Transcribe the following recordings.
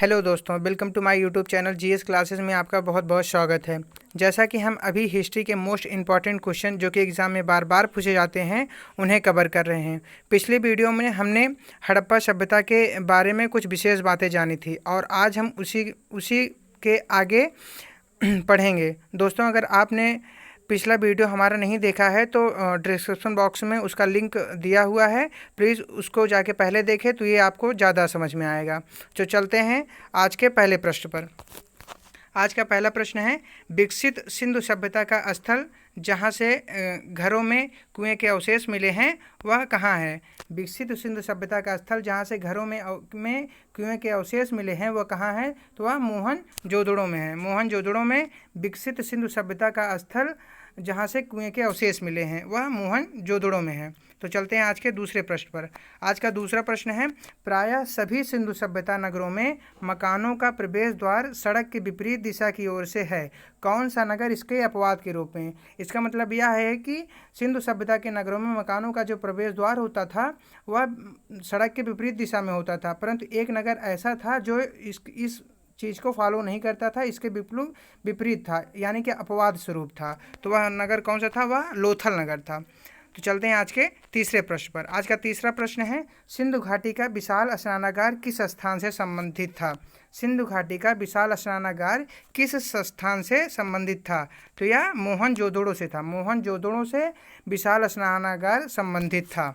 Hello दोस्तों, welcome to my YouTube channel GS classes में आपका बहुत बहुत स्वागत है। जैसा कि हम अभी हिस्ट्री के मोस्ट इम्पॉर्टेंट क्वेश्चन जो कि एग्ज़ाम में बार बार पूछे जाते हैं उन्हें कवर कर रहे हैं। पिछले वीडियो में हमने हड़प्पा सभ्यता के बारे में कुछ विशेष बातें जानी थी और आज हम उसी के आगे पढ़ेंगे। दोस्तों, अगर आपने पिछला वीडियो हमारा नहीं देखा है तो डिस्क्रिप्शन बॉक्स में उसका लिंक दिया हुआ है, प्लीज़ उसको जाके पहले देखें तो ये आपको ज़्यादा समझ में आएगा। तो चलते हैं आज के पहले प्रश्न पर। आज का पहला प्रश्न है, विकसित सिंधु सभ्यता का स्थल जहाँ से घरों में कुएं के अवशेष मिले हैं वह कहाँ है? विकसित सिंधु सभ्यता का स्थल जहाँ से घरों में कुएं के अवशेष मिले हैं वह कहाँ है? तो वह मोहनजोदड़ो में है। मोहनजोदड़ो में विकसित सिंधु सभ्यता का स्थल जहाँ से कुएं के अवशेष मिले हैं वह मोहनजोदड़ो में है। तो चलते हैं आज के दूसरे प्रश्न पर। आज का दूसरा प्रश्न है, प्रायः सभी सिंधु सभ्यता नगरों में मकानों का प्रवेश द्वार सड़क के विपरीत दिशा की ओर से है। कौन सा नगर इसके अपवाद के रूप में? इसका मतलब यह है कि सिंधु सभ्यता के नगरों में मकानों का जो प्रवेश द्वार होता था वह सड़क के विपरीत दिशा में होता था, परंतु एक नगर ऐसा था जो इस चीज़ को फॉलो नहीं करता था, इसके विपरीत था, यानी कि अपवाद स्वरूप था। तो वह नगर कौन सा था? वह लोथल नगर था। तो चलते हैं आज के तीसरे प्रश्न पर। आज का तीसरा प्रश्न है, सिंधु घाटी का विशाल स्नानागार किस स्थान से संबंधित था? सिंधु घाटी का विशाल स्नानागार किस स्थान से संबंधित था? तो यह मोहनजोदड़ो से था। मोहनजोदड़ो से विशाल स्नानागार संबंधित था।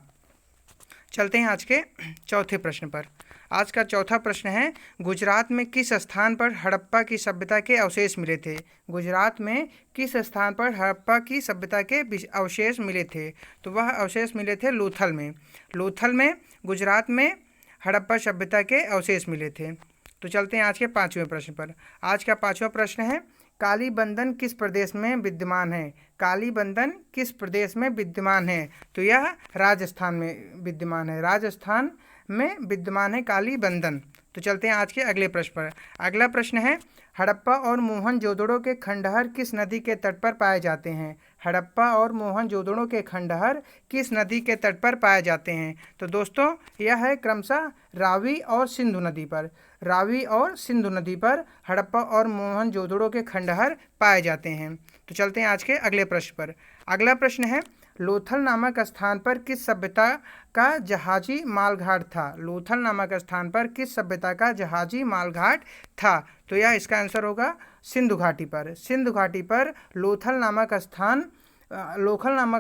चलते हैं आज के चौथे प्रश्न पर। आज का चौथा प्रश्न है, गुजरात में किस स्थान पर हड़प्पा की सभ्यता के अवशेष मिले थे? गुजरात में किस स्थान पर हड़प्पा की सभ्यता के अवशेष मिले थे? तो वह अवशेष मिले थे लोथल में। लोथल में गुजरात में हड़प्पा सभ्यता के अवशेष मिले थे। तो चलते हैं आज के पाँचवें प्रश्न पर। आज का पाँचवा प्रश्न है, कालीबंधन किस प्रदेश में विद्यमान है? कालीबंधन किस प्रदेश में विद्यमान है? तो यह राजस्थान में विद्यमान है। राजस्थान में विद्यमान है कालीबंधन। तो चलते हैं आज के अगले प्रश्न पर। अगला प्रश्न है, हड़प्पा और मोहनजोदड़ो के खंडहर किस नदी के तट पर पाए जाते हैं? हड़प्पा और मोहनजोदड़ो के खंडहर किस नदी के तट पर पाए जाते हैं? तो दोस्तों, यह है क्रमशः रावी और सिंधु नदी पर। रावी और सिंधु नदी पर हड़प्पा और मोहनजोदड़ो के खंडहर पाए जाते हैं। तो चलते हैं आज के अगले प्रश्न पर। अगला प्रश्न है, लोथल नामक स्थान पर किस सभ्यता का जहाजी मालघाट था? लोथल नामक स्थान पर किस सभ्यता का जहाजी मालघाट था? तो यह इसका आंसर होगा सिंधु घाटी पर। सिंधु घाटी पर लोथल नामक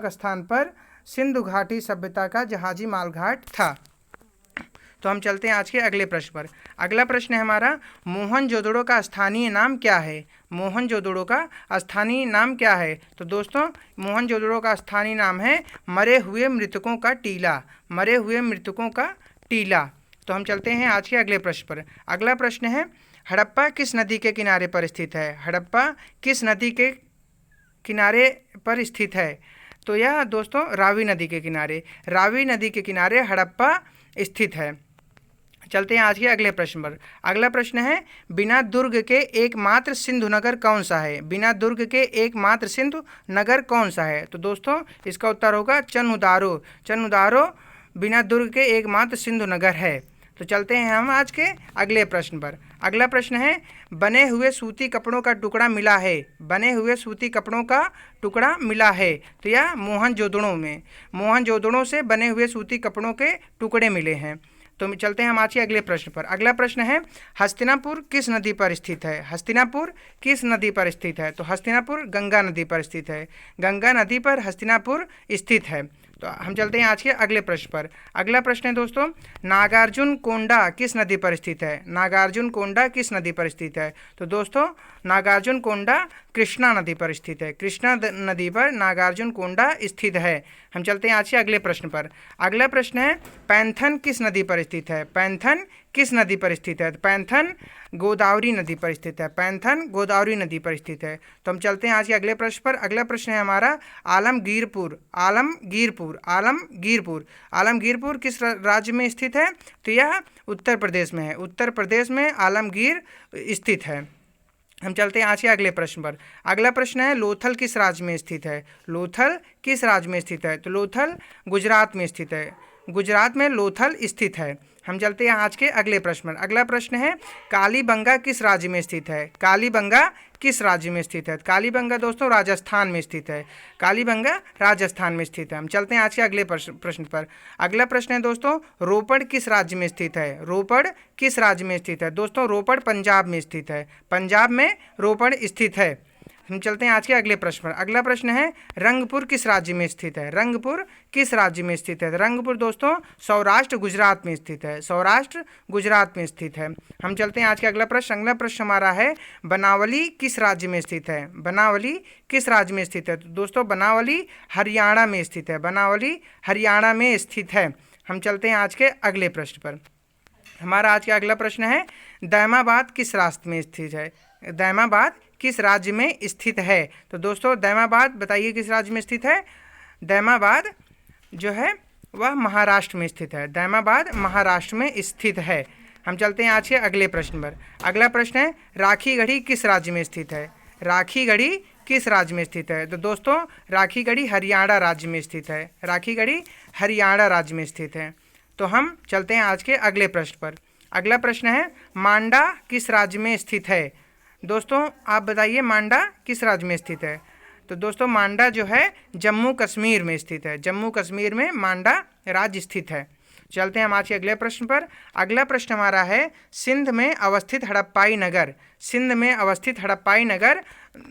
स्थान पर सिंधु घाटी सभ्यता का जहाजी मालघाट था। तो हम चलते हैं आज के अगले प्रश्न पर। अगला प्रश्न है हमारा, मोहनजोदड़ो का स्थानीय नाम क्या है? मोहनजोदड़ो का स्थानीय नाम क्या है? तो दोस्तों, मोहनजोदड़ो का स्थानीय नाम है मरे हुए मृतकों का टीला। मरे हुए मृतकों का टीला। तो हम चलते हैं आज के अगले प्रश्न पर। अगला प्रश्न है, हड़प्पा किस नदी के किनारे पर स्थित है? हड़प्पा किस नदी के किनारे पर स्थित है? तो यह दोस्तों रावी नदी के किनारे। रावी नदी के किनारे हड़प्पा स्थित है। चलते हैं आज के अगले प्रश्न पर। अगला प्रश्न है, बिना दुर्ग के एकमात्र सिंधु नगर कौन सा है? बिना दुर्ग के एकमात्र सिंधु नगर कौन सा है? तो दोस्तों, इसका उत्तर होगा चन्हुदारो। चन्हुदारो बिना दुर्ग के एकमात्र सिंधु नगर है। तो चलते हैं हम आज के अगले प्रश्न पर। अगला प्रश्न है, बने हुए सूती कपड़ों का टुकड़ा मिला है। बने हुए सूती कपड़ों का टुकड़ा मिला है। तो यह मोहनजोदड़ो में। मोहनजोदड़ो से बने हुए सूती कपड़ों के टुकड़े मिले हैं। तो चलते हैं हम आज के अगले प्रश्न पर। अगला प्रश्न है, हस्तिनापुर किस नदी पर स्थित है? हस्तिनापुर किस नदी पर स्थित है? तो हस्तिनापुर गंगा नदी पर स्थित है। गंगा नदी पर हस्तिनापुर स्थित है। तो हम चलते हैं आज के अगले प्रश्न पर। अगला प्रश्न है दोस्तों, नागार्जुन कोंडा किस नदी पर स्थित है? नागार्जुन कोंडा किस नदी पर स्थित है? तो दोस्तों, नागार्जुन कोंडा कृष्णा नदी पर स्थित है। कृष्णा नदी पर नागार्जुन कोंडा स्थित है। हम चलते हैं आज के अगले प्रश्न पर। अगला प्रश्न है, पैंथन किस नदी पर स्थित है? पैंथन किस नदी पर स्थित है? पैंथन गोदावरी नदी पर स्थित है। पैंथन गोदावरी नदी पर स्थित है। तो हम चलते हैं आज के अगले प्रश्न पर। अगला प्रश्न है हमारा, आलमगीरपुर। आलमगीरपुर आलमगीरपुर आलमगीरपुर किस राज्य में स्थित है? तो यह उत्तर प्रदेश में है। उत्तर प्रदेश में आलमगीर स्थित है। हम चलते हैं आज के अगले प्रश्न पर। अगला प्रश्न है, लोथल किस राज्य में स्थित है? लोथल किस राज्य में स्थित है? तो लोथल गुजरात में स्थित है। गुजरात में लोथल स्थित है। हम चलते हैं आज के अगले प्रश्न पर। अगला प्रश्न है कालीबंगा किस राज्य में स्थित है? कालीबंगा किस राज्य में स्थित है? कालीबंगा दोस्तों राजस्थान में स्थित है। कालीबंगा राजस्थान में स्थित है। हम चलते हैं आज के अगले प्रश्न पर। अगला प्रश्न है दोस्तों रोपड़ किस राज्य में स्थित है? रोपड़ किस राज्य में स्थित है? दोस्तों रोपड़ पंजाब में स्थित है। पंजाब में रोपड़ स्थित है। हम चलते हैं आज के अगले प्रश्न पर। अगला प्रश्न है रंगपुर किस राज्य में स्थित है? रंगपुर किस राज्य में स्थित है? रंगपुर दोस्तों सौराष्ट्र गुजरात में स्थित है। सौराष्ट्र गुजरात में स्थित है। हम चलते हैं आज के अगला प्रश्न। अगला प्रश्न हमारा है बनावली किस राज्य में स्थित है? बनावली किस राज्य में स्थित है? तो दोस्तों बनावली हरियाणा में स्थित है। बनावली हरियाणा में स्थित है। हम चलते हैं आज के अगले प्रश्न पर। हमारा आज का अगला प्रश्न है दैमाबाद किस राष्ट्र में स्थित है? दैमाबाद किस राज्य में स्थित है? तो दोस्तों दैमाबाद बताइए किस राज्य में स्थित है? दैमाबाद जो है वह महाराष्ट्र में स्थित है। दैमाबाद महाराष्ट्र में स्थित है। हम चलते हैं आज के अगले प्रश्न पर। अगला प्रश्न है राखीगढ़ी किस राज्य में स्थित है? राखीगढ़ी किस राज्य में स्थित है? तो दोस्तों राखीगढ़ी हरियाणा राज्य में स्थित है। राखीगढ़ी हरियाणा राज्य में स्थित है। तो हम चलते हैं आज के अगले प्रश्न पर। अगला प्रश्न है मांडा किस राज्य में स्थित है? दोस्तों आप बताइए मांडा किस राज्य में स्थित है? तो दोस्तों मांडा जो है जम्मू कश्मीर में स्थित है। जम्मू कश्मीर में मांडा राज्य स्थित है। चलते हैं हम आज के अगले प्रश्न पर। अगला प्रश्न हमारा है सिंध में अवस्थित हड़प्पाई नगर। सिंध में अवस्थित हड़प्पाई नगर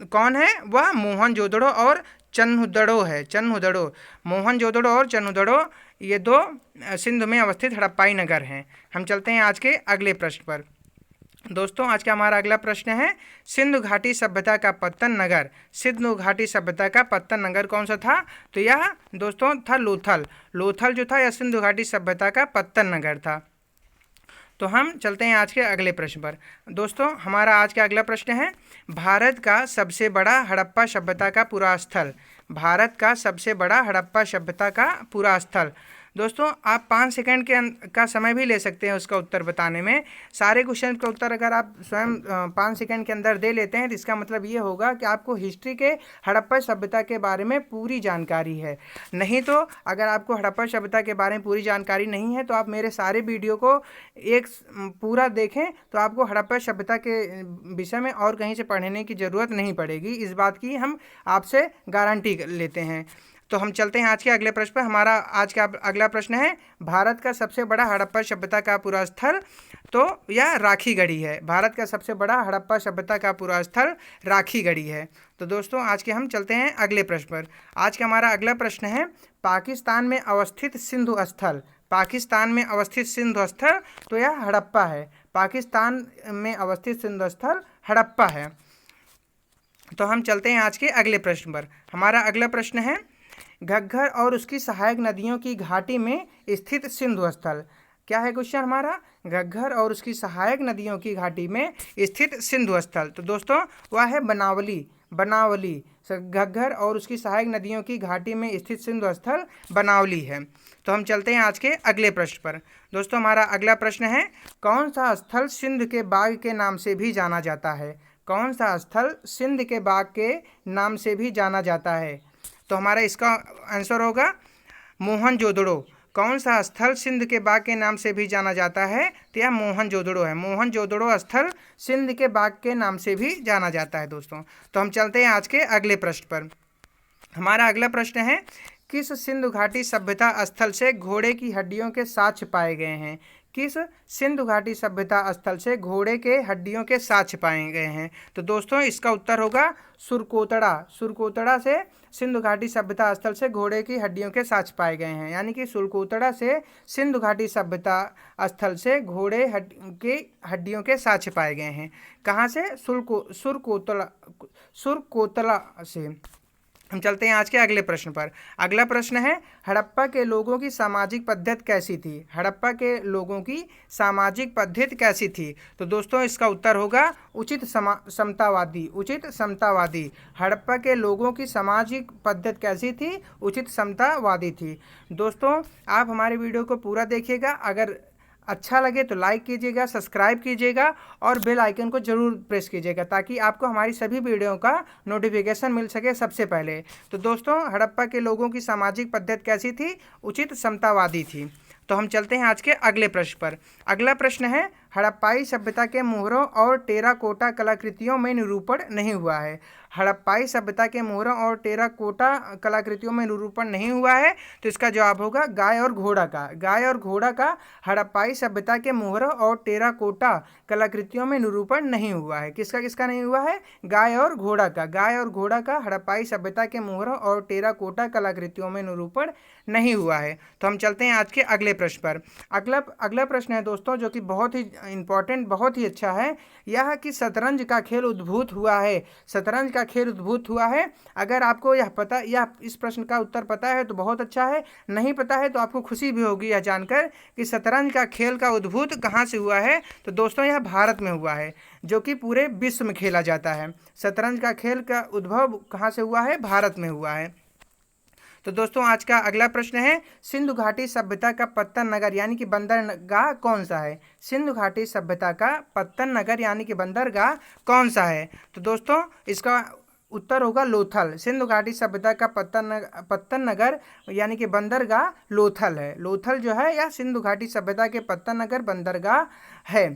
कौन है? वह मोहनजोदड़ो और चन्हुदड़ो है। चन्हुदड़ो, मोहनजोदड़ो और चन्हुदड़ो ये दो सिंध में अवस्थित हड़प्पाई नगर हैं। हम चलते हैं आज के अगले प्रश्न पर। दोस्तों आज का हमारा अगला प्रश्न है सिंधु घाटी सभ्यता का पत्तन नगर। सिंधु घाटी सभ्यता का पत्तन नगर कौन सा था? तो यह दोस्तों था लोथल। लोथल जो था यह सिंधु घाटी सभ्यता का पत्तन नगर था। तो हम चलते हैं आज के अगले प्रश्न पर। दोस्तों हमारा आज का अगला प्रश्न है भारत का सबसे बड़ा हड़प्पा सभ्यता का पुरा स्थल। भारत का सबसे बड़ा हड़प्पा सभ्यता का पुरा स्थल। दोस्तों आप 5 सेकंड का समय भी ले सकते हैं उसका उत्तर बताने में। सारे क्वेश्चन का उत्तर अगर आप स्वयं 5 सेकंड के अंदर दे लेते हैं तो इसका मतलब ये होगा कि आपको हिस्ट्री के हड़प्पा सभ्यता के बारे में पूरी जानकारी है। नहीं तो अगर आपको हड़प्पा सभ्यता के बारे में पूरी जानकारी नहीं है तो आप मेरे सारे वीडियो को एक पूरा देखें तो आपको हड़प्पा सभ्यता के विषय में और कहीं से पढ़ने की ज़रूरत नहीं पड़ेगी। इस बात की हम आपसे गारंटी लेते हैं। तो हम चलते हैं आज के अगले प्रश्न पर। हमारा आज का अगला प्रश्न है भारत का सबसे बड़ा हड़प्पा सभ्यता का पुरा स्थल। तो यह राखीगढ़ी है। भारत का सबसे बड़ा हड़प्पा सभ्यता का पुरा स्थल राखीगढ़ी है। तो दोस्तों आज के हम चलते हैं अगले प्रश्न पर। आज का हमारा अगला प्रश्न है पाकिस्तान में अवस्थित सिंधु स्थल। पाकिस्तान में अवस्थित सिंधु स्थल तो यह हड़प्पा है। पाकिस्तान में अवस्थित सिंधु स्थल हड़प्पा है। तो हम चलते हैं आज के अगले प्रश्न पर। हमारा अगला प्रश्न है घग्गर और उसकी सहायक नदियों की घाटी में स्थित सिंधु स्थल। क्या है क्वेश्चन हमारा? घग्गर और उसकी सहायक नदियों की घाटी में स्थित सिंधु स्थल। तो दोस्तों वह है बनावली। बनावली घग्गर और उसकी सहायक नदियों की घाटी में स्थित सिंधु स्थल बनावली है। तो हम चलते हैं आज के अगले प्रश्न पर। दोस्तों हमारा अगला प्रश्न है कौन सा स्थल सिंध के बाग के नाम से भी जाना जाता है? कौन सा स्थल सिंध के बाग के नाम से भी जाना जाता है? तो हमारा इसका आंसर होगा मोहनजोदड़ो। कौन सा स्थल सिंध के बाग के नाम से भी जाना जाता है? तो यह मोहनजोदड़ो है। मोहनजोदड़ो स्थल सिंध के बाग के नाम से भी जाना जाता है दोस्तों। तो हम चलते हैं आज के अगले प्रश्न पर। हमारा अगला प्रश्न है किस सिंधु घाटी सभ्यता स्थल से घोड़े की हड्डियों के साक्ष्य पाए गए हैं? किस सिंधु घाटी सभ्यता स्थल से घोड़े के हड्डियों के साक्ष्य पाए गए हैं? तो दोस्तों इसका उत्तर होगा सुरकोतड़ा। सुरकोतड़ा से सिंधु घाटी सभ्यता स्थल से घोड़े की हड्डियों के साक्ष्य पाए गए हैं। यानी कि सुरकोतड़ा से सिंधु घाटी सभ्यता स्थल से घोड़े की हड्डियों के साक्ष्य पाए गए हैं। कहाँ से? सुरकोतला से। हम चलते हैं आज के अगले प्रश्न पर। अगला प्रश्न है हड़प्पा के लोगों की सामाजिक पद्धति कैसी थी? हड़प्पा के लोगों की सामाजिक पद्धति कैसी थी? तो दोस्तों इसका उत्तर होगा उचित समतावादी। उचित समतावादी। हड़प्पा के लोगों की सामाजिक पद्धति कैसी थी? उचित समतावादी थी। दोस्तों आप हमारे वीडियो को पूरा देखिएगा। अगर अच्छा लगे तो लाइक कीजिएगा, सब्सक्राइब कीजिएगा और बेल आइकन को जरूर प्रेस कीजिएगा ताकि आपको हमारी सभी वीडियो का नोटिफिकेशन मिल सके सबसे पहले। तो दोस्तों हड़प्पा के लोगों की सामाजिक पद्धति कैसी थी? उचित समतावादी थी। तो हम चलते हैं आज के अगले प्रश्न पर। अगला प्रश्न है, हड़प्पाई सभ्यता के मोहरों और टेराकोटा कलाकृतियों में निरूपण नहीं हुआ है। हड़प्पाई सभ्यता के मोहरों और टेराकोटा कलाकृतियों में निरूपण नहीं हुआ है, तो इसका जवाब होगा गाय और घोड़ा का। गाय और घोड़ा का हड़प्पाई सभ्यता के मोहरों और टेराकोटा कलाकृतियों में निरूपण नहीं हुआ है। किसका किसका नहीं हुआ है? गाय और घोड़ा का। गाय और घोड़ा का हड़प्पाई सभ्यता के मोहरों और टेराकोटा कलाकृतियों में निरूपण नहीं हुआ है। तो हम चलते हैं आज के अगले प्रश्न पर। अगला प्रश्न है दोस्तों, जो कि बहुत ही इंपॉर्टेंट, बहुत ही अच्छा है। यह कि शतरंज का खेल उद्भूत हुआ है। शतरंज का खेल उद्भूत हुआ है। अगर आपको यह इस प्रश्न का उत्तर पता है तो बहुत अच्छा है, नहीं पता है तो आपको खुशी भी होगी यह जानकर कि शतरंज का खेल का उद्भूत कहाँ से हुआ है। तो दोस्तों यह भारत में हुआ है, जो कि पूरे विश्व में खेला जाता है। शतरंज का खेल का उद्भव कहाँ से हुआ है? भारत में हुआ है। तो दोस्तों आज का अगला प्रश्न है, सिंधु घाटी सभ्यता का पत्तन नगर यानी कि बंदरगाह कौन सा है? सिंधु घाटी सभ्यता का पत्तन नगर यानी कि बंदरगाह कौन सा है? तो दोस्तों इसका उत्तर होगा लोथल। सिंधु घाटी सभ्यता का पत्तन नगर यानी कि बंदरगाह लोथल है। लोथल जो है यह सिंधु घाटी सभ्यता के पत्तन नगर बंदरगाह है।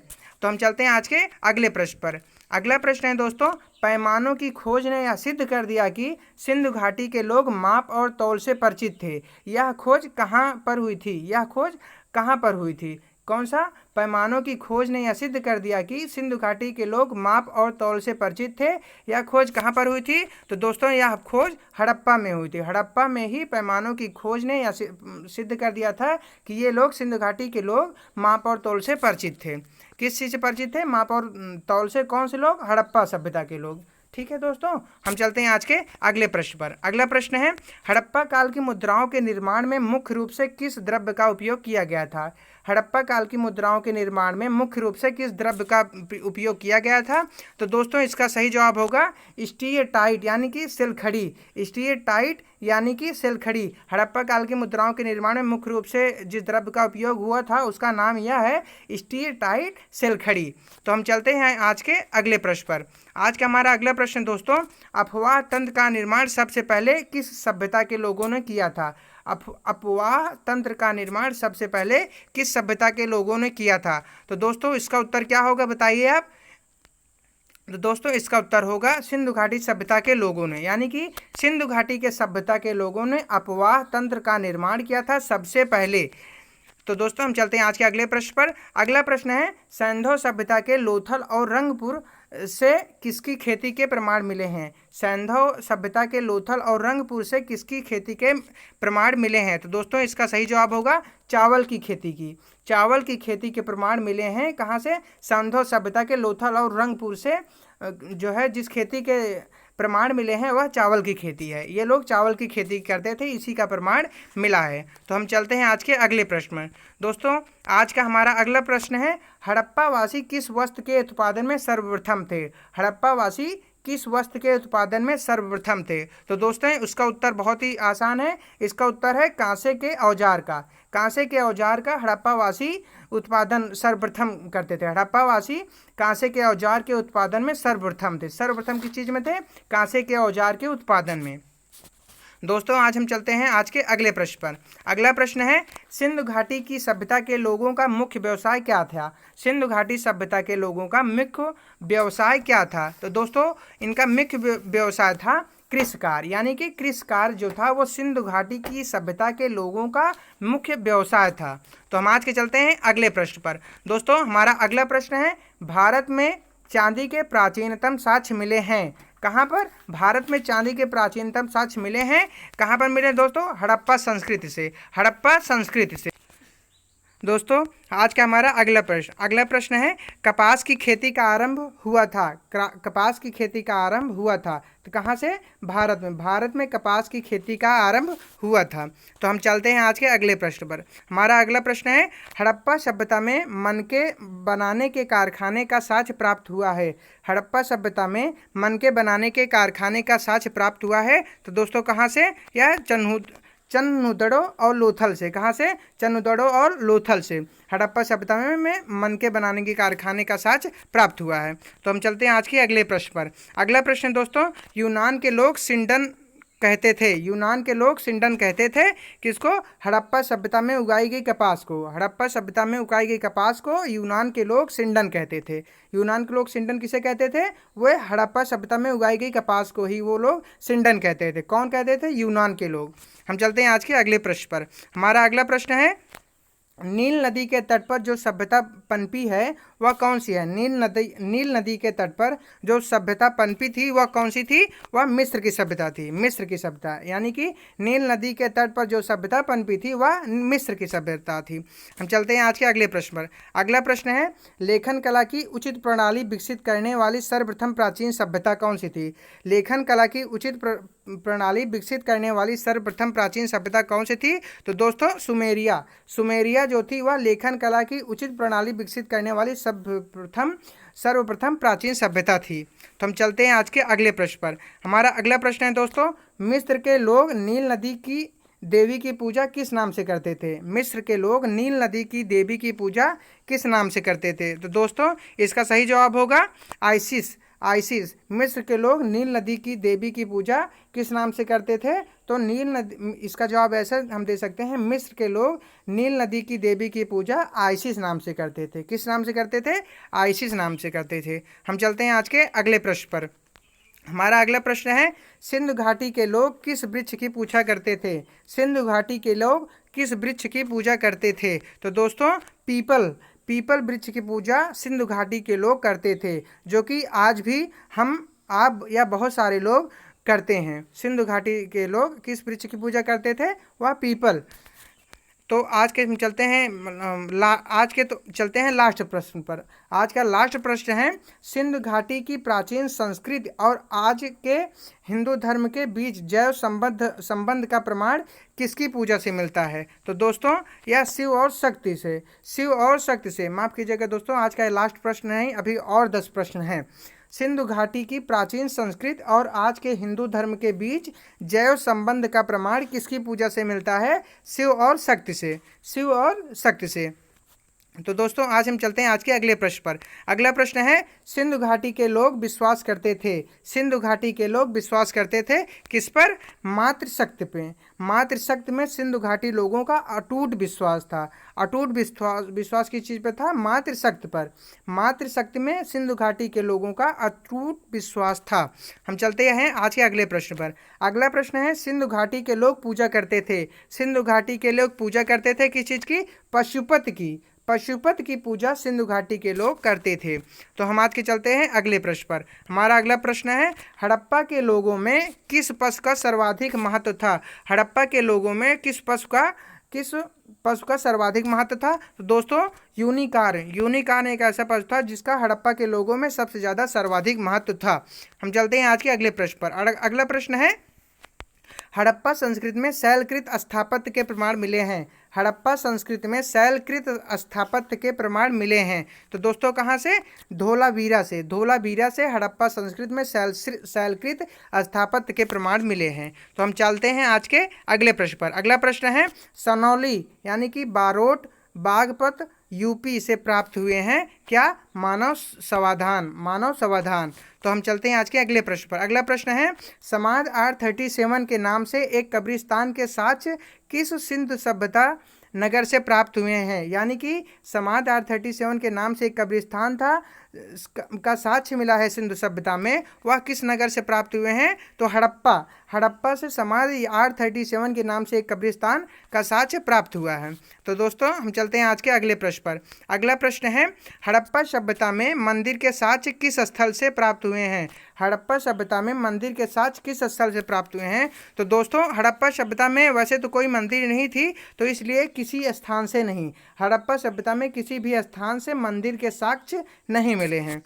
तो हम चलते हैं आज के अगले प्रश्न पर। अगला प्रश्न है दोस्तों, पैमानों की खोज ने यह सिद्ध कर दिया कि सिंधु घाटी के लोग माप और तौल से परिचित थे। यह खोज कहाँ पर हुई थी? यह खोज कहाँ पर हुई थी? कौन सा? पैमानों की खोज ने यह सिद्ध कर दिया कि सिंधु घाटी के लोग माप और तौल से परिचित थे। यह खोज कहाँ पर हुई थी? तो दोस्तों यह खोज हड़प्पा में हुई थी। हड़प्पा में ही पैमानों की खोज ने यह सिद्ध कर दिया था कि ये लोग, सिंधु घाटी के लोग, माप और तौल से परिचित थे। किस चीज़ से परिचित थे? माप और तौल से। कौन से लोग? हड़प्पा सभ्यता के लोग। ठीक है दोस्तों, हम चलते हैं आज के अगले प्रश्न पर। अगला प्रश्न है, हड़प्पा काल की मुद्राओं के निर्माण में मुख्य रूप से किस द्रव्य का उपयोग किया गया था? हड़प्पा काल की मुद्राओं के निर्माण में मुख्य रूप से किस द्रव्य का उपयोग किया गया था? तो दोस्तों इसका सही जवाब होगा स्टीएटाइट यानी कि सिलखड़ी। स्टीएटाइट यानी कि सिलखड़ी। हड़प्पा काल की मुद्राओं के निर्माण में मुख्य रूप से जिस द्रव्य का उपयोग हुआ था उसका नाम यह है स्टीएटाइट सिलखड़ी। तो हम चलते हैं आज के अगले प्रश्न पर। आज का हमारा अगला प्रश्न दोस्तों, अफवाह तंत्र का निर्माण सबसे पहले किस सभ्यता के लोगों ने किया था? अफवाह तंत्र का निर्माण सबसे पहले किस सभ्यता के लोगों ने किया था? तो दोस्तों इसका उत्तर क्या होगा, बताइए आप। तो दोस्तों इसका उत्तर होगा सिंधु घाटी सभ्यता के लोगों ने, यानी कि सिंधु घाटी के सभ्यता के लोगों ने अफवाह तंत्र का निर्माण किया था सबसे पहले। तो दोस्तों हम चलते हैं आज के अगले प्रश्न पर। अगला प्रश्न है, सैंधव सभ्यता के लोथल और रंगपुर से किसकी खेती के प्रमाण मिले हैं? सैंधव सभ्यता के लोथल और रंगपुर से किसकी खेती के प्रमाण मिले हैं? तो दोस्तों इसका सही जवाब होगा चावल की खेती की। चावल की खेती के प्रमाण मिले हैं कहाँ से? सैंधव सभ्यता के लोथल और रंगपुर से जो है जिस खेती के प्रमाण मिले हैं वह चावल की खेती है। ये लोग चावल की खेती करते थे, इसी का प्रमाण मिला है। तो हम चलते हैं आज के अगले प्रश्न में। दोस्तों आज का हमारा अगला प्रश्न है, हड़प्पा वासी किस वस्त्र के उत्पादन में सर्वप्रथम थे? हड़प्पा वासी किस वस्त्र के उत्पादन में सर्वप्रथम थे? तो दोस्तों उसका उत्तर बहुत ही आसान है। इसका उत्तर है कांसे के औजार का। कांसे के औजार का हड़प्पावासी उत्पादन सर्वप्रथम करते थे। हड़प्पावासी कांसे के औजार के उत्पादन में सर्वप्रथम थे। सर्वप्रथम किस चीज़ में थे? कांसे के औजार के उत्पादन में। दोस्तों आज हम चलते हैं आज के अगले प्रश्न पर। अगला प्रश्न है, सिंधु घाटी की सभ्यता के लोगों का मुख्य व्यवसाय क्या था? सिंधु घाटी सभ्यता के लोगों का मुख्य व्यवसाय क्या था? तो दोस्तों इनका मुख्य व्यवसाय था कृषिकार्य, यानी कि कृषिकार्य जो था वो सिंधु घाटी की सभ्यता के लोगों का मुख्य व्यवसाय था। तो हम आज के चलते हैं अगले प्रश्न पर। दोस्तों हमारा अगला प्रश्न है, भारत में चांदी के प्राचीनतम साक्ष्य मिले हैं कहाँ पर? भारत में चांदी के प्राचीनतम साक्ष्य मिले हैं कहाँ पर मिले दोस्तों? हड़प्पा संस्कृति से। हड़प्पा संस्कृति से। दोस्तों आज का हमारा अगला प्रश्न है, कपास की खेती का आरंभ हुआ था। कपास की खेती का आरंभ हुआ था तो कहाँ से? भारत में। भारत में कपास की खेती का आरंभ हुआ था। तो हम चलते हैं आज के अगले प्रश्न पर। हमारा अगला प्रश्न है, हड़प्पा सभ्यता में मनके बनाने के कारखाने का साक्ष्य प्राप्त हुआ है। हड़प्पा सभ्यता में मनके बनाने के कारखाने का साक्ष्य प्राप्त हुआ है। तो दोस्तों कहाँ से? यह चन्नुदड़ो और लोथल से। कहाँ से? चन्नुदड़ो और लोथल से हड़प्पा सभ्यता में मनके बनाने के कारखाने का साक्ष्य प्राप्त हुआ है। तो हम चलते हैं आज के अगले प्रश्न पर। अगला प्रश्न दोस्तों, यूनान के लोग सिंडन कहते थे? यूनान के लोग सिंडन कहते थे किसको? हड़प्पा सभ्यता में उगाई गई कपास को। हड़प्पा सभ्यता में उगाई गई कपास को यूनान के लोग सिंडन कहते थे। यूनान के लोग सिंडन किसे कहते थे? वे हड़प्पा सभ्यता में उगाई गई कपास को ही वो लोग सिंडन कहते थे। कौन कहते थे? यूनान के लोग। हम चलते हैं आज के अगले प्रश्न पर। हमारा अगला प्रश्न है, नील नदी के तट पर जो सभ्यता पनपी है वह कौन सी है? नील नदी के तट पर जो सभ्यता पनपी थी वह कौन सी थी? वह मिस्र की सभ्यता थी। मिस्र की सभ्यता, यानी कि नील नदी के तट पर जो सभ्यता पनपी थी वह मिस्र की सभ्यता थी। हम चलते हैं आज के अगले प्रश्न पर। अगला प्रश्न है, लेखन कला की उचित प्रणाली विकसित करने वाली सर्वप्रथम प्राचीन सभ्यता कौन सी थी? लेखन कला की उचित प्रणाली विकसित करने वाली सर्वप्रथम प्राचीन सभ्यता कौन सी थी? तो दोस्तों सुमेरिया। सुमेरिया जो थी वह लेखन कला की उचित प्रणाली विकसित करने वाली सर्वप्रथम प्राचीन सभ्यता थी। तो हम चलते हैं आज के अगले प्रश्न पर। हमारा अगला प्रश्न है दोस्तों, मिस्र के लोग नील नदी की देवी की पूजा किस नाम से करते थे? मिस्र के लोग नील नदी की देवी की पूजा किस नाम से करते थे? तो दोस्तों इसका सही जवाब होगा आइसिस। आइसिस। मिस्र के लोग नील नदी की देवी की पूजा किस नाम से करते थे? तो नील नदी, इसका जवाब ऐसे हम दे सकते हैं, मिस्र के लोग नील नदी की देवी की पूजा आइसिस नाम से करते थे। किस नाम से करते थे? आइसिस नाम से करते थे। हम चलते हैं आज के अगले प्रश्न पर। हमारा अगला प्रश्न है, सिंधु घाटी के लोग किस वृक्ष की पूजा करते थे? सिंधु घाटी के लोग किस वृक्ष की पूजा करते थे? तो दोस्तों पीपल वृक्ष की पूजा सिंधु घाटी के लोग करते थे, जो कि आज भी आप या बहुत सारे लोग करते हैं। सिंधु घाटी के लोग किस वृक्ष की पूजा करते थे? वह पीपल। तो आज के हम चलते हैं चलते हैं लास्ट प्रश्न पर। आज का लास्ट प्रश्न है, सिंधु घाटी की प्राचीन संस्कृति और आज के हिंदू धर्म के बीच जैव संबंध का प्रमाण किसकी पूजा से मिलता है? तो दोस्तों यह शिव और शक्ति से माफ कीजिएगा दोस्तों, आज का लास्ट प्रश्न है, अभी और 10 प्रश्न हैं। सिंधु घाटी की प्राचीन संस्कृति और आज के हिंदू धर्म के बीच जैव संबंध का प्रमाण किसकी पूजा से मिलता है? शिव और शक्ति से। तो दोस्तों आज हम चलते हैं आज के अगले प्रश्न पर। अगला प्रश्न है, सिंधु घाटी के लोग विश्वास करते थे किस पर? मातृशक्ति पे। मातृशक्ति में सिंधु घाटी लोगों का अटूट विश्वास था। अटूट विश्वास किस चीज़ पर था? मातृशक्ति पर। मातृशक्ति में सिंधु घाटी के लोगों का अटूट विश्वास था। हम चलते हैं आज के अगले प्रश्न पर। अगला प्रश्न है, सिंधु घाटी के लोग पूजा करते थे किस चीज़ की? पशुपति की पूजा सिंधु घाटी के लोग करते थे। तो हम आज के चलते हैं अगले प्रश्न पर। हमारा अगला प्रश्न है, हड़प्पा के लोगों में किस पशु का सर्वाधिक महत्व था? हड़प्पा के लोगों में किस पशु का सर्वाधिक महत्व था? तो दोस्तों यूनिकॉर्न एक ऐसा पशु था जिसका हड़प्पा के लोगों में सबसे ज़्यादा सर्वाधिक महत्व था। हम चलते हैं आज के अगले प्रश्न पर। अगला प्रश्न है, हड़प्पा संस्कृति में शैलकृत स्थापत्य के प्रमाण मिले हैं। हड़प्पा संस्कृति में शैलकृत स्थापत्य के प्रमाण मिले हैं। तो दोस्तों कहाँ से? धोलावीरा से हड़प्पा संस्कृति में शैलकृत स्थापत्य के प्रमाण मिले हैं। तो हम चलते हैं आज के अगले प्रश्न पर। अगला प्रश्न है, सनौली यानी कि बारोट बागपत यूपी से प्राप्त हुए हैं क्या? मानव समाधान। तो हम चलते हैं आज के अगले प्रश्न पर। अगला प्रश्न है, समाध R37 के नाम से एक कब्रिस्तान के साक्ष्य किस सिंधु सभ्यता नगर से प्राप्त हुए हैं? यानी कि समाध R37 के नाम से एक कब्रिस्तान था का साक्ष्य मिला है सिंधु सभ्यता में, वह किस नगर से प्राप्त हुए हैं? तो हड़प्पा से समाध R37 के नाम से एक कब्रिस्तान का साक्ष्य प्राप्त हुआ है। तो दोस्तों हम चलते हैं आज के अगले प्रश्न पर। अगला प्रश्न है, हड़प्पा सभ्यता में मंदिर के साक्ष्य किस स्थल से प्राप्त हुए हैं? हड़प्पा सभ्यता में मंदिर के साक्ष्य किस स्थल से प्राप्त हुए हैं? तो दोस्तों हड़प्पा सभ्यता में वैसे तो कोई मंदिर नहीं थी, तो इसलिए किसी स्थान से नहीं, हड़प्पा सभ्यता में किसी भी स्थान से मंदिर के साक्ष्य नहीं मिले हैं।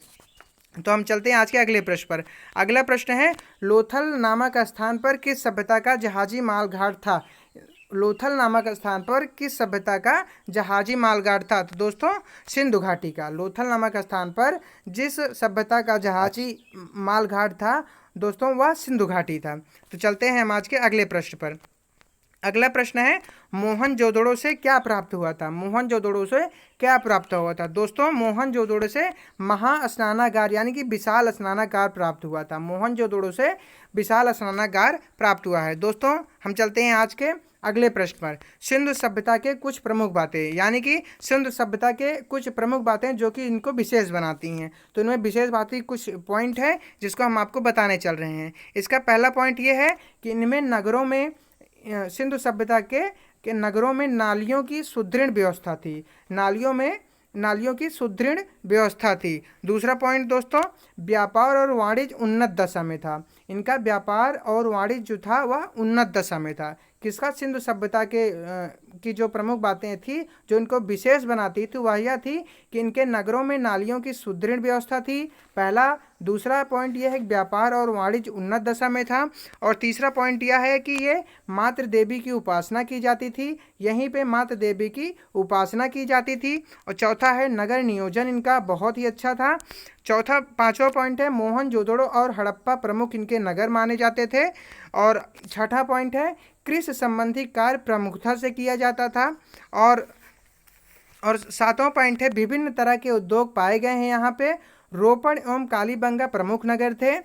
तो हम चलते हैं आज के अगले प्रश्न पर। अगला प्रश्न है, लोथल नामक स्थान पर किस सभ्यता का जहाजी मालघाट था? लोथल नामक स्थान पर किस सभ्यता का जहाजी मालघाट था? तो दोस्तों सिंधु घाटी का। लोथल नामक स्थान पर जिस सभ्यता का जहाजी मालघाट था दोस्तों वह सिंधु घाटी था। तो चलते हैं हम आज के अगले प्रश्न पर। अगला प्रश्न है, मोहनजोदड़ो से क्या प्राप्त हुआ था? मोहनजोदड़ो से क्या प्राप्त हुआ था? दोस्तों, मोहनजोदड़ो से महास्नानागार यानी कि विशाल स्नानागार प्राप्त हुआ था। मोहनजोदड़ो से विशाल स्नानागार प्राप्त हुआ है। दोस्तों, हम चलते हैं आज के अगले प्रश्न पर। सिंधु सभ्यता के कुछ प्रमुख बातें, यानी कि सिंधु सभ्यता के कुछ प्रमुख बातें जो कि इनको विशेष बनाती हैं। तो इनमें विशेष बातें कुछ पॉइंट है जिसको हम आपको बताने चल रहे हैं। इसका पहला पॉइंट ये है कि इनमें नगरों में, सिंधु सभ्यता के नगरों में नालियों की सुदृढ़ व्यवस्था थी। नालियों की सुदृढ़ व्यवस्था थी। दूसरा पॉइंट दोस्तों, व्यापार और वाणिज्य उन्नत दशा में था। इनका व्यापार और वाणिज्य जो था वह उन्नत दशा में था। किसका? सिंधु सभ्यता की जो प्रमुख बातें थी जो इनको विशेष बनाती थी वह यह थी कि इनके नगरों में नालियों की सुदृढ़ व्यवस्था थी, पहला। दूसरा पॉइंट यह है कि व्यापार और वाणिज्य उन्नत दशा में था। और तीसरा पॉइंट यह है कि ये मातृ देवी की उपासना की जाती थी, यहीं पे मातृ देवी की उपासना की जाती थी। और चौथा है, नगर नियोजन इनका बहुत ही अच्छा था। पांचवा पॉइंट है, मोहनजोदड़ो और हड़प्पा प्रमुख इनके नगर माने जाते थे। और छठा पॉइंट है, कृषि संबंधी कार्य प्रमुखता से किया जाता था। और सातवां पॉइंट है, विभिन्न तरह के उद्योग पाए गए हैं यहाँ पे। रोपड़ एवं कालीबंगा प्रमुख नगर थे।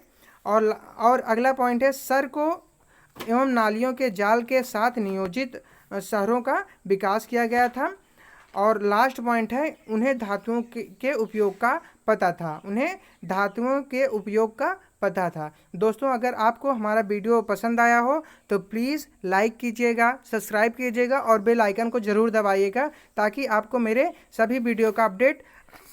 और अगला पॉइंट है, सड़कों एवं नालियों के जाल के साथ नियोजित शहरों का विकास किया गया था। और लास्ट पॉइंट है, उन्हें धातुओं के उपयोग का पता था। पता था। दोस्तों, अगर आपको हमारा वीडियो पसंद आया हो तो प्लीज़ लाइक कीजिएगा, सब्सक्राइब कीजिएगा और बेल आइकन को ज़रूर दबाइएगा ताकि आपको मेरे सभी वीडियो का अपडेट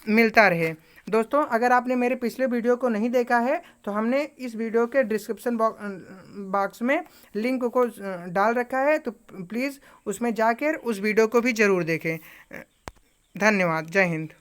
मिलता रहे। दोस्तों, अगर आपने मेरे पिछले वीडियो को नहीं देखा है तो हमने इस वीडियो के डिस्क्रिप्शन बॉक्स में लिंक को डाल रखा है, तो प्लीज़ उसमें जाकर उस वीडियो को भी ज़रूर देखें। धन्यवाद। जय हिंद।